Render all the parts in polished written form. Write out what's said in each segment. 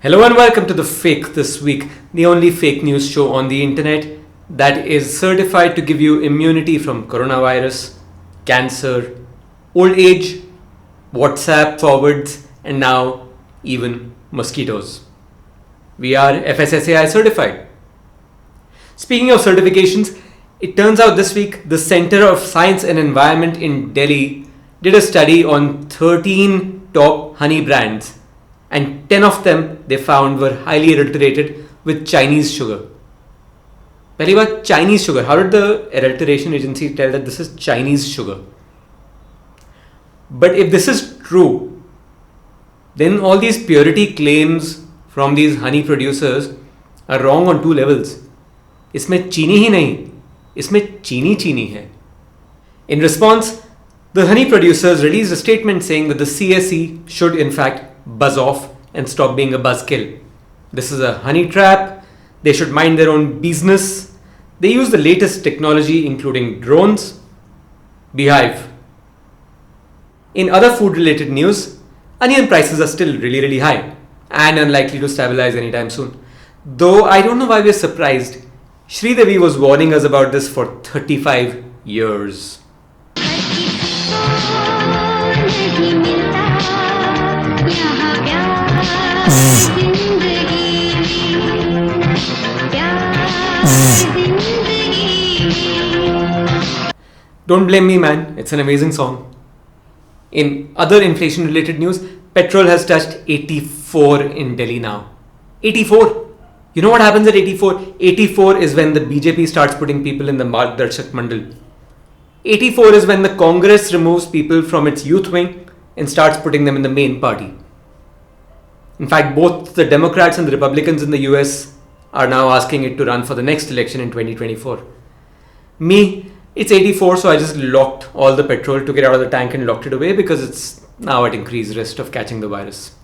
Hello and welcome to The Fake This Week, the only fake news show on the internet that is certified to give you immunity from coronavirus, cancer, old age, WhatsApp forwards, and now even mosquitoes. We are FSSAI certified. Speaking of certifications, it turns out this week the Center of Science and Environment in Delhi did a study on 13 top honey brands, and 10 of them they found were highly adulterated with Chinese sugar. पहली बात, Chinese sugar. How did the adulteration agency tell that this is Chinese sugar? But if this is true, then all these purity claims from these honey producers are wrong on two levels. इसमें चीनी ही नहीं, इसमें चीनी है. In response, the honey producers released a statement saying that the CSE should in fact buzz off and stop being a buzzkill. This is a honey trap. They should mind their own business. They use the latest technology including drones. Beehive. In other food related news, onion prices are still really high and unlikely to stabilize anytime soon. Though I don't know why we're surprised. Sridevi was warning us about this for 35 years. Don't blame me, man. It's an amazing song. In other inflation related news, petrol has touched 84 in Delhi now. 84! You know what happens at 84? 84 is when the BJP starts putting people in the Margdarshak Mandal. 84 is when the Congress removes people from its youth wing and starts putting them in the main party. In fact, both the Democrats and the Republicans in the US are now asking it to run for the next election in 2024. Me, it's 84, so I just locked all the petrol, took it out of the tank and locked it away because it's now at increased risk of catching the virus.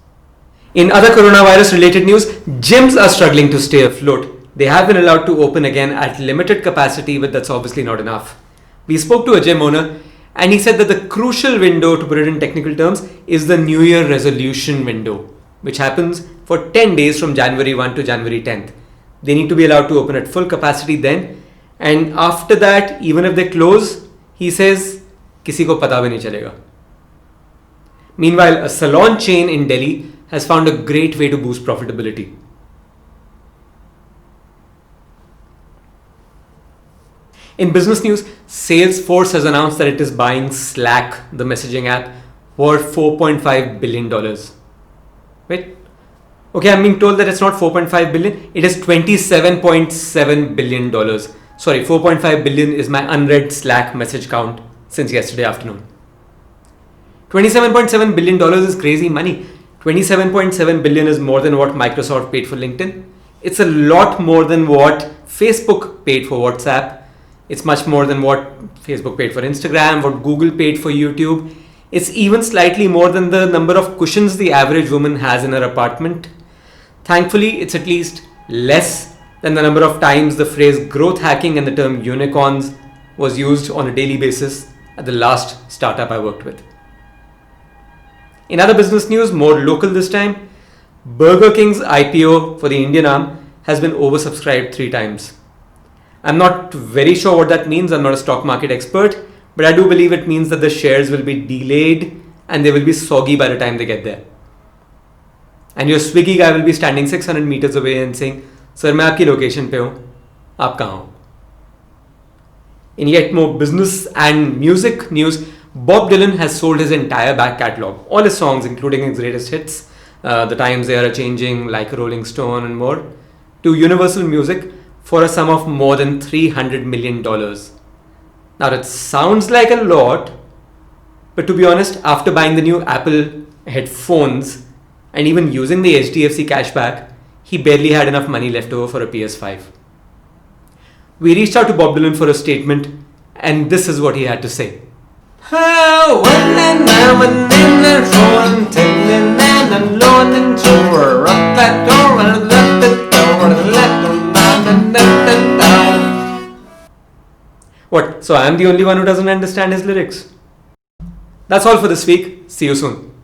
In other coronavirus related news, gyms are struggling to stay afloat. They have been allowed to open again at limited capacity, but that's obviously not enough. We spoke to a gym owner and he said that the crucial window, to put it in technical terms, is the New Year resolution window, which happens for 10 days from January 1 to January 10th. They need to be allowed to open at full capacity then. And after that, even if they close, he says, किसी को पता भी नहीं चलेगा. Meanwhile, a salon chain in Delhi has found a great way to boost profitability. In business news, Salesforce has announced that it is buying Slack, the messaging app, for $4.5 billion. Wait. Okay, I'm being told that it's not 4.5 billion, it is $27.7 billion. Sorry, 4.5 billion is my unread Slack message count since yesterday afternoon. $27.7 billion is crazy money. 27.7 billion is more than what Microsoft paid for LinkedIn. It's a lot more than what Facebook paid for WhatsApp. It's much more than what Facebook paid for Instagram, what Google paid for YouTube. It's even slightly more than the number of cushions the average woman has in her apartment. Thankfully, it's at least less than the number of times the phrase growth hacking and the term unicorns was used on a daily basis at the last startup I worked with. In other business news, more local this time, Burger King's IPO for the Indian arm has been oversubscribed 3 times. I'm not very sure what that means. I'm not a stock market expert, but I do believe it means that the shares will be delayed and they will be soggy by the time they get there. And your Swiggy guy will be standing 600 meters away and saying, "Sir, मैं आपकी location पे हूँ, आप कहाँ हो?" In yet more business and music news, Bob Dylan has sold his entire back catalogue, all his songs, including his greatest hits, The Times They Are Changing, Like a Rolling Stone, and more, to Universal Music for a sum of more than $300 million. Now that sounds like a lot, but to be honest, after buying the new Apple headphones and even using the HDFC cashback, he barely had enough money left over for a PS5. We reached out to Bob Dylan for a statement, and this is what he had to say. What? So I'm the only one who doesn't understand his lyrics? That's all for this week. See you soon.